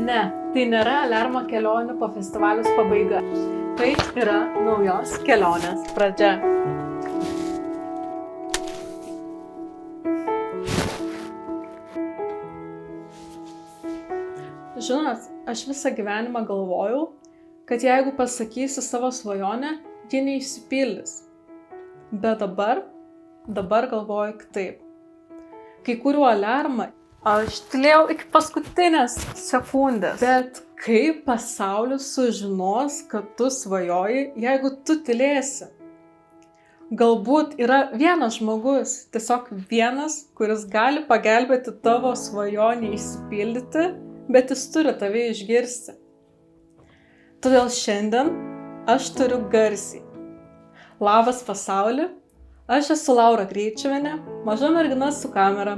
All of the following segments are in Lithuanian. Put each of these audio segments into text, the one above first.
Ne, tai nėra aliarmo kelionių po festivalius pabaiga. Tai yra naujos kelionės pradžia. Žinot, aš visą gyvenimą galvojau, kad jeigu pasakysiu savo svajonę, ji neišsipildys. Bet dabar galvoju kitaip. Kai kuriu aliarmą, aš tylėjau iki paskutinės sekundės. Bet kaip pasaulis sužinos, kad tu svajoji, jeigu tu tylėsi? Galbūt yra vienas žmogus, tiesiog vienas, kuris gali pagelbėti tavo svajonį išsipildyti, bet jis turi tave išgirsti. Todėl šiandien aš turiu garsiai. Labas pasauli, aš esu Laura Greičiuvienė, maža mergina su kamera.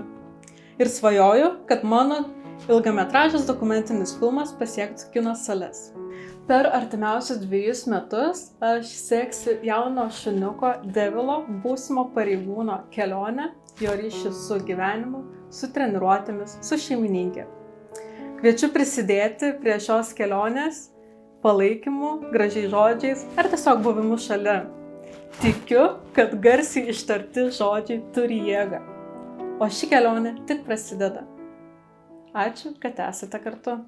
Ir svajoju, kad mano ilgametražis dokumentinis filmas pasiektų kino sales. Per artimiausius 2 metus aš seksiu jauno šuniuko Devilo, būsimo pareigūno kelionę, jo ryšį su gyvenimu, su treniruotėmis, su šeimininkė. Kviečiu prisidėti prie šios kelionės palaikymu, gražiais žodžiais ar tiesiog buvimu šalia. Tikiu, kad garsiai ištarti žodžiai turi jėgą. O ši kelionė tik prasideda. Ačiū, kad esate kartu.